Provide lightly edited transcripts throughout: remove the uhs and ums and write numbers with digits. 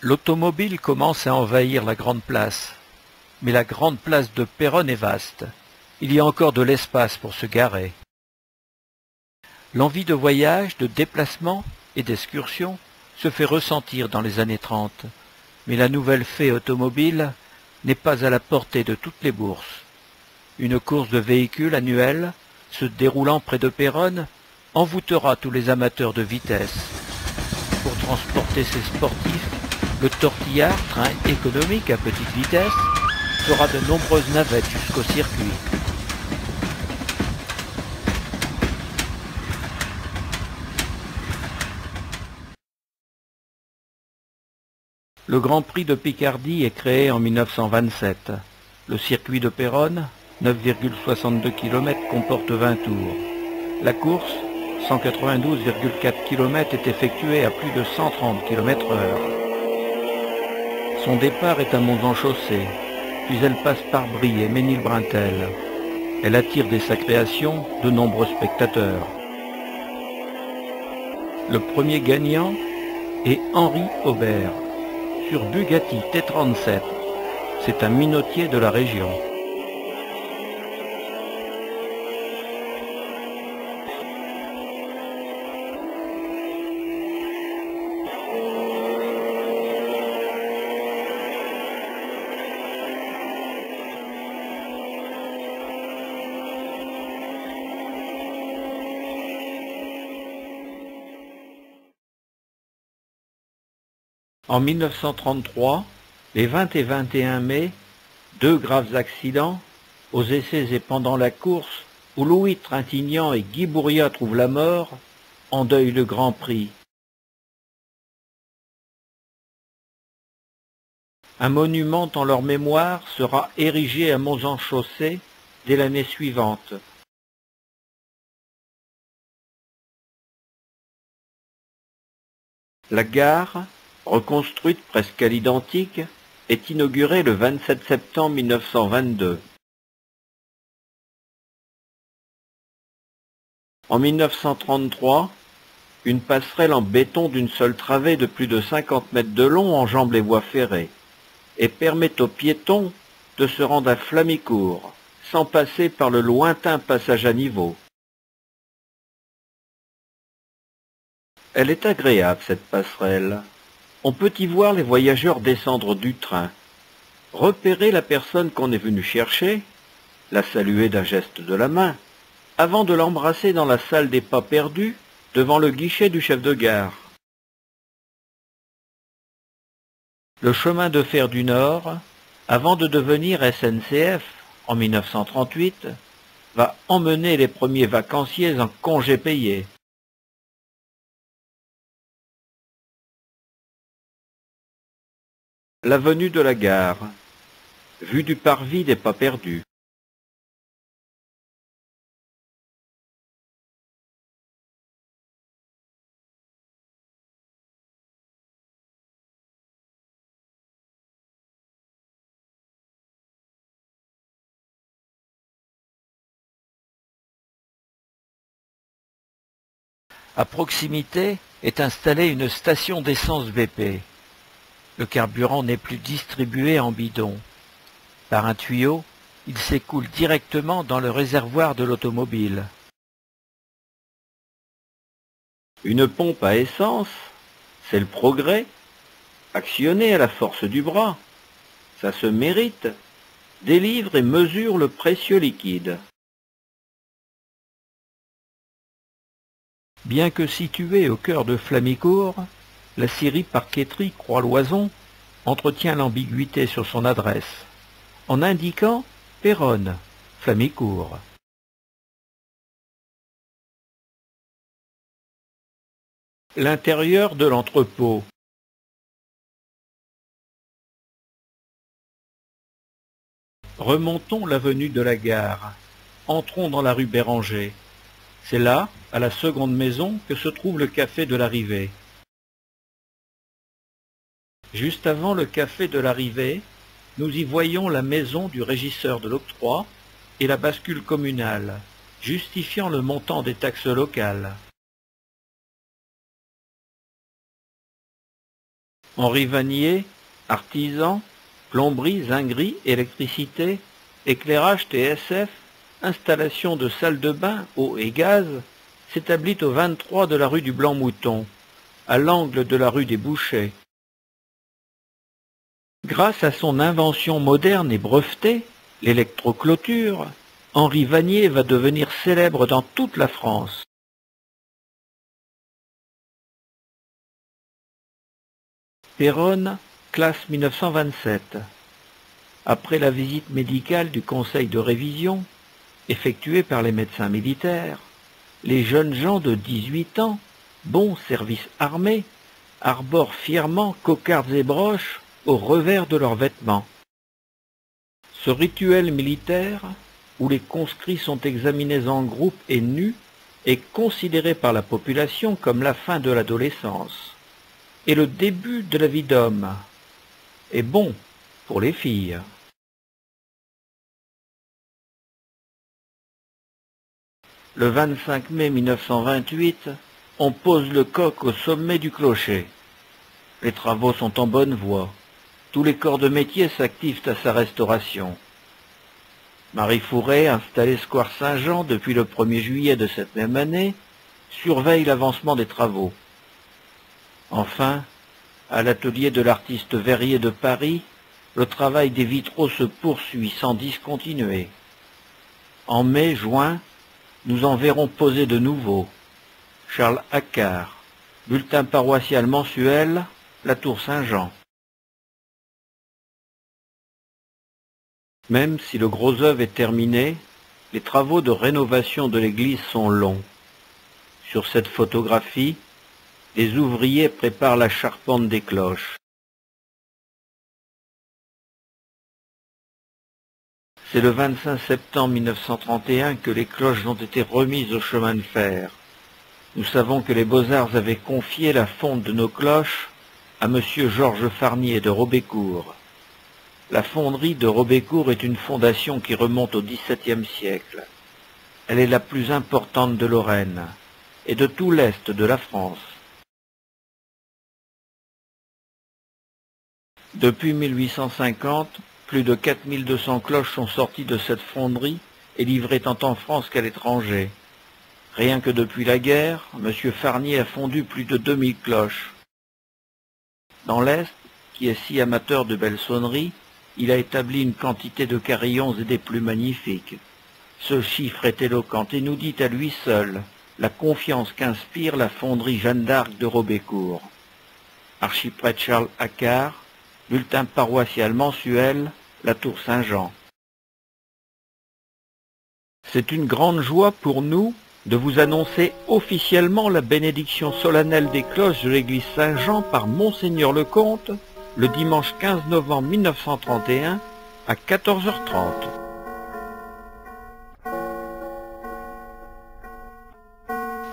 L'automobile commence à envahir la grande place. Mais la grande place de Péronne est vaste. Il y a encore de l'espace pour se garer. L'envie de voyage, de déplacement et d'excursion se fait ressentir dans les années 30. Mais la nouvelle fée automobile n'est pas à la portée de toutes les bourses. Une course de véhicules annuelle, se déroulant près de Péronne, envoûtera tous les amateurs de vitesse. Pour transporter ces sportifs, le tortillard, train économique à petite vitesse, fera de nombreuses navettes jusqu'au circuit. Le Grand Prix de Picardie est créé en 1927. Le circuit de Péronne, 9,62 km, comporte 20 tours. La course, 192,4 km, est effectuée à plus de 130 km/h. Son départ est à Monts-en-Chaussée, puis elle passe par Brie et Ménilbrintel. Elle attire dès sa création de nombreux spectateurs. Le premier gagnant est Henri Aubert, sur Bugatti T37. C'est un minotier de la région. En 1933, les 20 et 21 mai, deux graves accidents, aux essais et pendant la course, où Louis Trintignant et Guy Bourriat trouvent la mort, endeuillent le Grand Prix. Un monument en leur mémoire sera érigé à Monts-en-Chaussée dès l'année suivante. La gare, reconstruite presque à l'identique, est inaugurée le 27 septembre 1922. En 1933, une passerelle en béton d'une seule travée de plus de 50 mètres de long enjambe les voies ferrées et permet aux piétons de se rendre à Flamicourt, sans passer par le lointain passage à niveau. Elle est agréable, cette passerelle. On peut y voir les voyageurs descendre du train, repérer la personne qu'on est venu chercher, la saluer d'un geste de la main, avant de l'embrasser dans la salle des pas perdus, devant le guichet du chef de gare. Le chemin de fer du Nord, avant de devenir SNCF en 1938, va emmener les premiers vacanciers en congés payés. L'avenue de la Gare, vue du parvis des pas perdus. À proximité est installée une station d'essence BP. Le carburant n'est plus distribué en bidon. Par un tuyau, il s'écoule directement dans le réservoir de l'automobile. Une pompe à essence, c'est le progrès, actionnée à la force du bras. Ça se mérite, délivre et mesure le précieux liquide. Bien que située au cœur de Flamicourt, la scierie Parqueterie Croix-Loison entretient l'ambiguïté sur son adresse, en indiquant Péronne, Flamicourt. L'intérieur de l'entrepôt. Remontons l'avenue de la Gare. Entrons dans la rue Béranger. C'est là, à la seconde maison, que se trouve le café de l'Arrivée. Juste avant le café de l'Arrivée, nous y voyons la maison du régisseur de l'octroi et la bascule communale, justifiant le montant des taxes locales. Henri Vanier, artisan, plomberie, zinguerie, électricité, éclairage TSF, installation de salle de bain, eau et gaz, s'établit au 23 de la rue du Blanc-Mouton, à l'angle de la rue des Bouchers. Grâce à son invention moderne et brevetée, l'électroclôture, Henri Vanier va devenir célèbre dans toute la France. Péronne, classe 1927. Après la visite médicale du conseil de révision, effectuée par les médecins militaires, les jeunes gens de 18 ans, bons services armés, arborent fièrement cocardes et broches au revers de leurs vêtements. Ce rituel militaire, où les conscrits sont examinés en groupe et nus, est considéré par la population comme la fin de l'adolescence et le début de la vie d'homme, et bon pour les filles. Le 25 mai 1928, on pose le coq au sommet du clocher. Les travaux sont en bonne voie. Tous les corps de métier s'activent à sa restauration. Marie Fouret, installée square Saint-Jean depuis le 1er juillet de cette même année, surveille l'avancement des travaux. Enfin, à l'atelier de l'artiste verrier de Paris, le travail des vitraux se poursuit sans discontinuer. En mai-juin, nous en verrons poser de nouveaux. Charles Accard, bulletin paroissial mensuel, la Tour Saint-Jean. Même si le gros œuvre est terminé, les travaux de rénovation de l'église sont longs. Sur cette photographie, les ouvriers préparent la charpente des cloches. C'est le 25 septembre 1931 que les cloches ont été remises au chemin de fer. Nous savons que les Beaux-Arts avaient confié la fonte de nos cloches à M. Georges Farnier de Robécourt. La fonderie de Robécourt est une fondation qui remonte au XVIIe siècle. Elle est la plus importante de Lorraine et de tout l'est de la France. Depuis 1850, plus de 4200 cloches sont sorties de cette fonderie et livrées tant en France qu'à l'étranger. Rien que depuis la guerre, M. Farnier a fondu plus de 2000 cloches. Dans l'Est, qui est si amateur de belles sonneries, il a établi une quantité de carillons et des plus magnifiques. Ce chiffre est éloquent et nous dit à lui seul la confiance qu'inspire la fonderie Jeanne d'Arc de Robécourt. Archiprêtre Charles Accard, bulletin paroissial mensuel, la Tour Saint-Jean. C'est une grande joie pour nous de vous annoncer officiellement la bénédiction solennelle des cloches de l'église Saint-Jean par Monseigneur le Comte, le dimanche 15 novembre 1931 à 14h30.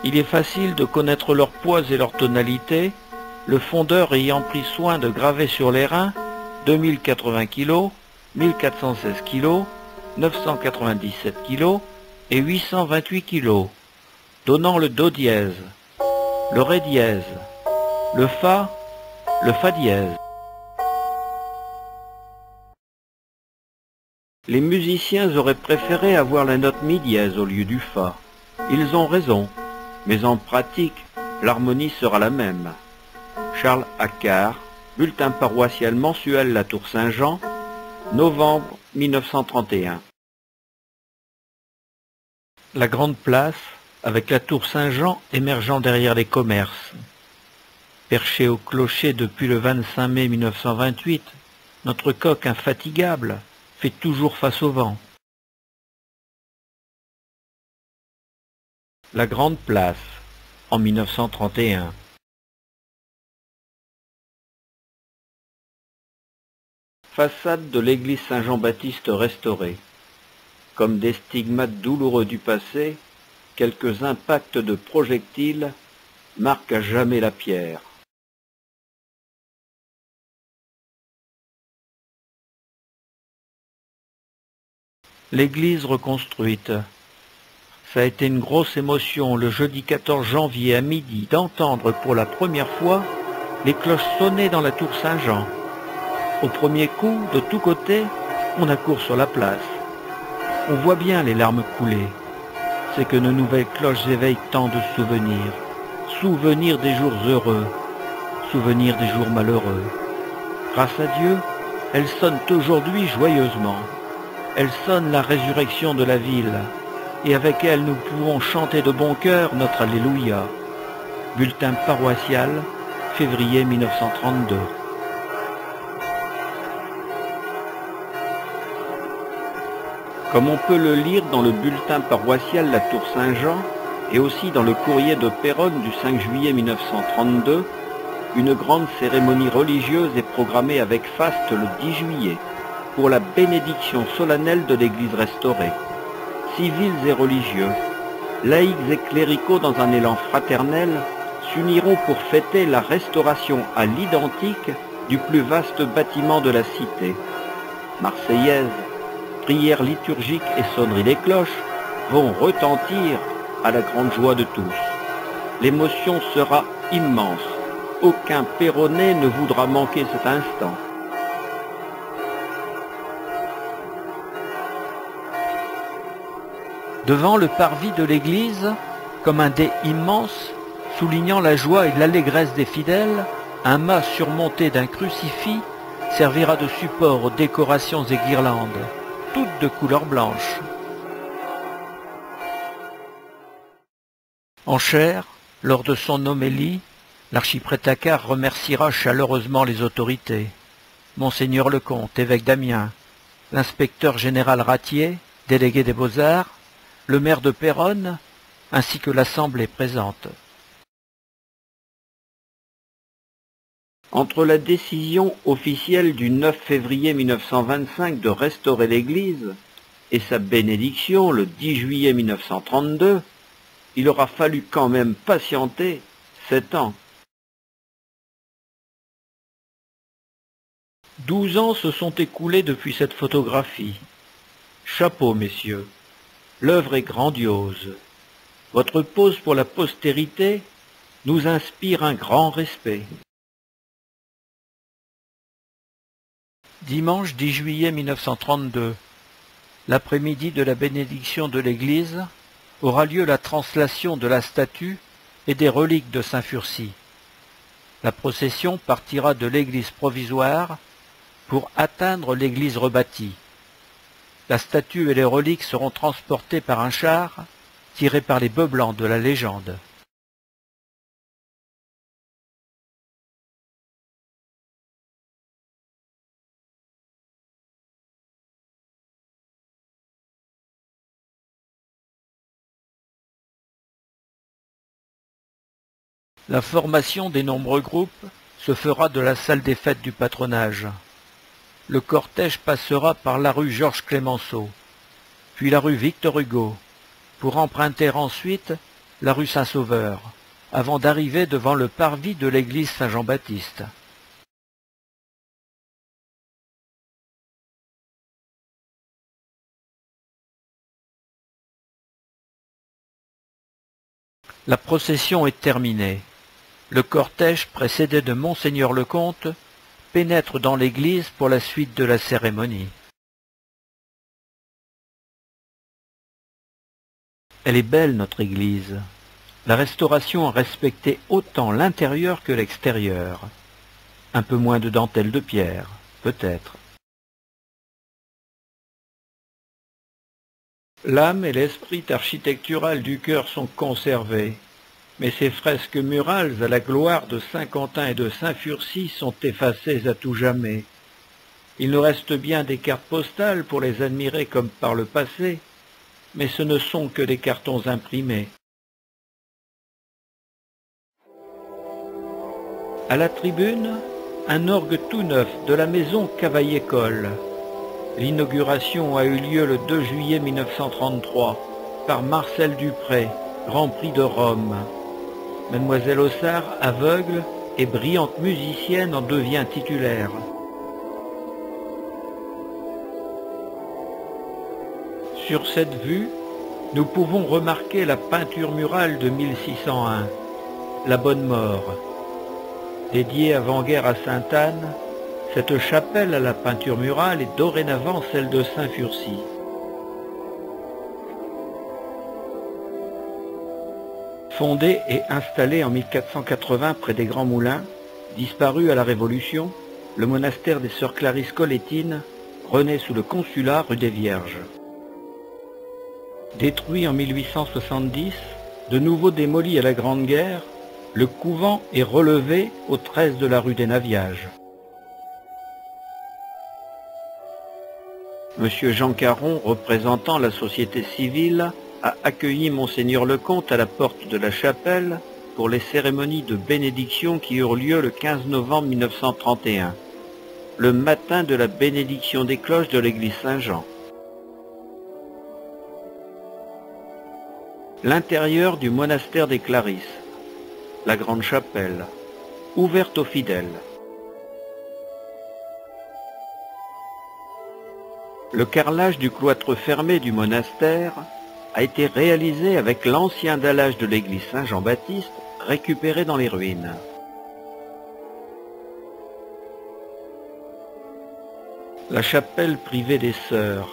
Il est facile de connaître leur poids et leur tonalité, le fondeur ayant pris soin de graver sur les reins 2080 kg, 1416 kg, 997 kg et 828 kg, donnant le do dièse, le ré dièse, le fa dièse. Les musiciens auraient préféré avoir la note mi dièse au lieu du fa. Ils ont raison, mais en pratique, l'harmonie sera la même. Charles Accard, bulletin paroissial mensuel La Tour Saint-Jean, novembre 1931. La grande place, avec la Tour Saint-Jean émergeant derrière les commerces. Perché au clocher depuis le 25 mai 1928, notre coq infatigable fait toujours face au vent. La grande place, en 1931. Façade de l'église Saint-Jean-Baptiste restaurée. Comme des stigmates douloureux du passé, quelques impacts de projectiles marquent à jamais la pierre. L'église reconstruite. Ça a été une grosse émotion le jeudi 14 janvier à midi d'entendre pour la première fois les cloches sonnaient dans la tour Saint-Jean. Au premier coup, de tous côtés, on accourt sur la place. On voit bien les larmes couler. C'est que nos nouvelles cloches éveillent tant de souvenirs. Souvenirs des jours heureux, souvenirs des jours malheureux. Grâce à Dieu, elles sonnent aujourd'hui joyeusement. Elles sonnent la résurrection de la ville, et avec elles nous pouvons chanter de bon cœur notre Alléluia. Bulletin paroissial, février 1932. Comme on peut le lire dans le bulletin paroissial La Tour Saint-Jean et aussi dans le courrier de Péronne du 5 juillet 1932, une grande cérémonie religieuse est programmée avec faste le 10 juillet pour la bénédiction solennelle de l'église restaurée. Civils et religieux, laïcs et cléricaux dans un élan fraternel s'uniront pour fêter la restauration à l'identique du plus vaste bâtiment de la cité. Marseillaise, prières liturgiques et sonneries des cloches vont retentir à la grande joie de tous. L'émotion sera immense. Aucun Péronnais ne voudra manquer cet instant. Devant le parvis de l'église, comme un dais immense, soulignant la joie et l'allégresse des fidèles, un mât surmonté d'un crucifix servira de support aux décorations et guirlandes, toutes de couleur blanche. En chair, lors de son homélie, l'archiprêt-Accard remerciera chaleureusement les autorités, Monseigneur le comte, évêque d'Amiens, l'inspecteur général Ratier, délégué des Beaux-Arts, le maire de Péronne, ainsi que l'Assemblée présente. Entre la décision officielle du 9 février 1925 de restaurer l'église et sa bénédiction le 10 juillet 1932, il aura fallu quand même patienter 7 ans. 12 ans se sont écoulés depuis cette photographie. Chapeau, messieurs, l'œuvre est grandiose. Votre pose pour la postérité nous inspire un grand respect. Dimanche 10 juillet 1932, l'après-midi de la bénédiction de l'église, aura lieu la translation de la statue et des reliques de Saint-Furcy. La procession partira de l'église provisoire pour atteindre l'église rebâtie. La statue et les reliques seront transportées par un char tiré par les bœufs blancs de la légende. La formation des nombreux groupes se fera de la salle des fêtes du patronage. Le cortège passera par la rue Georges Clemenceau, puis la rue Victor Hugo, pour emprunter ensuite la rue Saint-Sauveur, avant d'arriver devant le parvis de l'église Saint-Jean-Baptiste. La procession est terminée. Le cortège, précédé de Monseigneur le comte, pénètre dans l'église pour la suite de la cérémonie. Elle est belle, notre église. La restauration a respecté autant l'intérieur que l'extérieur. Un peu moins de dentelle de pierre, peut-être. L'âme et l'esprit architectural du chœur sont conservés, mais ces fresques murales à la gloire de Saint-Quentin et de Saint-Furcy sont effacées à tout jamais. Il nous reste bien des cartes postales pour les admirer comme par le passé, mais ce ne sont que des cartons imprimés. À la tribune, un orgue tout neuf de la maison Cavaillé-Coll. L'inauguration a eu lieu le 2 juillet 1933 par Marcel Dupré, Grand Prix de Rome. Mademoiselle Ossard, aveugle et brillante musicienne, en devient titulaire. Sur cette vue, nous pouvons remarquer la peinture murale de 1601, La Bonne Mort. Dédiée avant-guerre à Sainte-Anne, cette chapelle à la peinture murale est dorénavant celle de Saint-Furcy. Fondé et installé en 1480 près des Grands Moulins, disparu à la Révolution, le monastère des Sœurs Clarisses Colétines renaît sous le consulat rue des Vierges. Détruit en 1870, de nouveau démoli à la Grande Guerre, le couvent est relevé au 13 de la rue des Naviages. Monsieur Jean Caron, représentant la société civile, a accueilli Monseigneur le Comte à la porte de la chapelle pour les cérémonies de bénédiction qui eurent lieu le 15 novembre 1931, le matin de la bénédiction des cloches de l'église Saint-Jean. L'intérieur du monastère des Clarisses, la grande chapelle, ouverte aux fidèles. Le carrelage du cloître fermé du monastère a été réalisé avec l'ancien dallage de l'église Saint-Jean-Baptiste récupéré dans les ruines. La chapelle privée des Sœurs,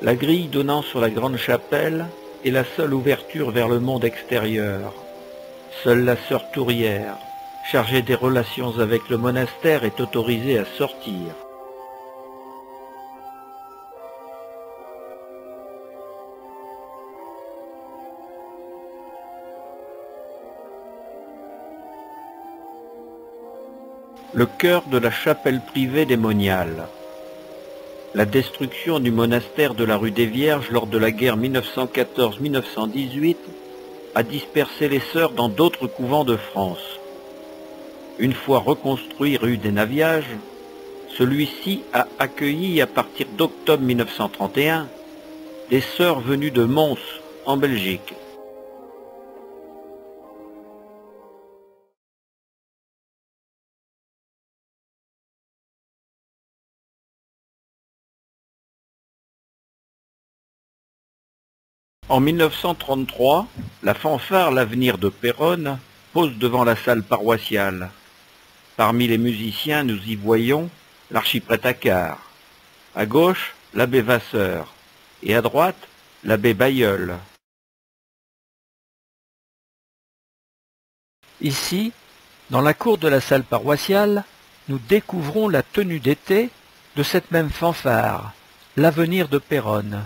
la grille donnant sur la grande chapelle est la seule ouverture vers le monde extérieur. Seule la sœur Tourière, chargée des relations avec le monastère, est autorisée à sortir. Le cœur de la chapelle privée des Moniales. La destruction du monastère de la rue des Vierges lors de la guerre 1914-1918 a dispersé les sœurs dans d'autres couvents de France. Une fois reconstruit rue des Naviages, celui-ci a accueilli à partir d'octobre 1931 des sœurs venues de Mons, en Belgique. En 1933, la fanfare L'Avenir de Péronne pose devant la salle paroissiale. Parmi les musiciens, nous y voyons l'archiprêtre Accard. À gauche, l'abbé Vasseur et à droite, l'abbé Bailleul. Ici, dans la cour de la salle paroissiale, nous découvrons la tenue d'été de cette même fanfare, L'Avenir de Péronne.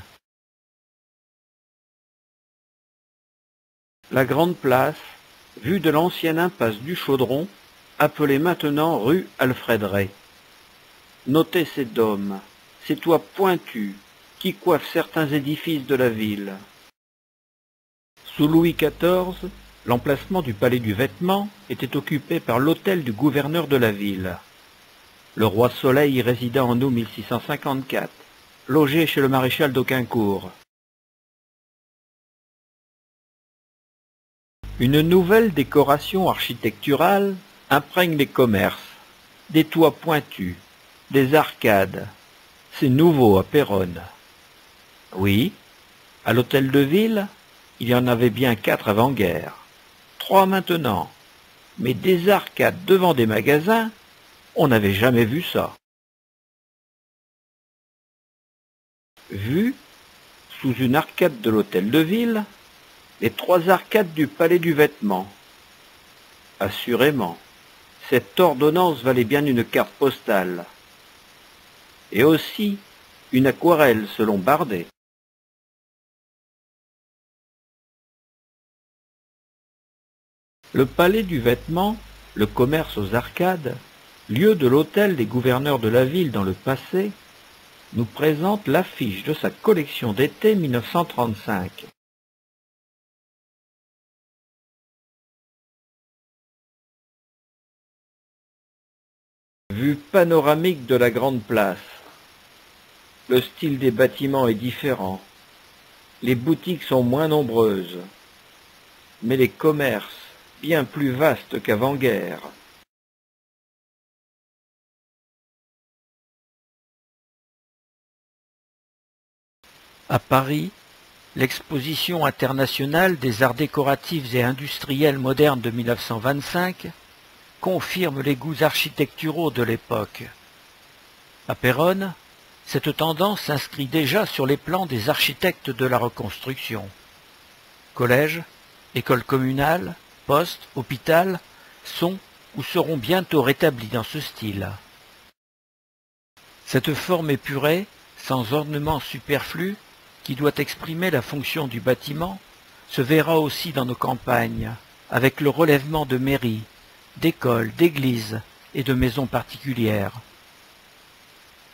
La grande place, vue de l'ancienne impasse du Chaudron, appelée maintenant rue Alfred Ray. Notez ces dômes, ces toits pointus qui coiffent certains édifices de la ville. Sous Louis XIV, l'emplacement du palais du Vêtement était occupé par l'hôtel du gouverneur de la ville. Le roi Soleil y résida en août 1654, logé chez le maréchal d'Auquincourt. Une nouvelle décoration architecturale imprègne les commerces, des toits pointus, des arcades. C'est nouveau à Péronne. Oui, à l'hôtel de ville, il y en avait bien 4 avant-guerre, 3 maintenant, mais des arcades devant des magasins, on n'avait jamais vu ça. Vue, sous une arcade de l'hôtel de ville, les 3 arcades du palais du Vêtement. Assurément, cette ordonnance valait bien une carte postale. Et aussi une aquarelle selon Bardet. Le palais du Vêtement, le commerce aux arcades, lieu de l'hôtel des gouverneurs de la ville dans le passé, nous présente l'affiche de sa collection d'été 1935. Vue panoramique de la grande place. Le style des bâtiments est différent. Les boutiques sont moins nombreuses, mais les commerces bien plus vastes qu'avant-guerre. À Paris, l'exposition internationale des arts décoratifs et industriels modernes de 1925 confirme les goûts architecturaux de l'époque. À Péronne, cette tendance s'inscrit déjà sur les plans des architectes de la reconstruction. Collèges, écoles communales, postes, hôpital sont ou seront bientôt rétablis dans ce style. Cette forme épurée, sans ornement superflu, qui doit exprimer la fonction du bâtiment, se verra aussi dans nos campagnes, avec le relèvement de mairies, d'écoles, d'églises et de maisons particulières.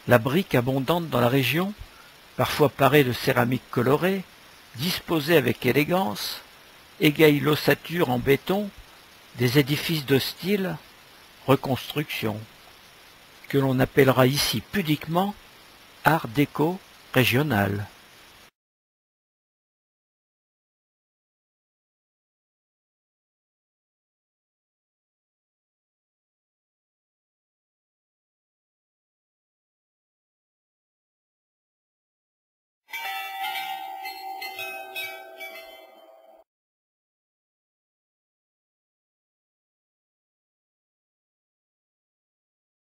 La brique abondante dans la région, parfois parée de céramique colorée, disposée avec élégance, égaye l'ossature en béton des édifices de style reconstruction, que l'on appellera ici pudiquement art déco régional.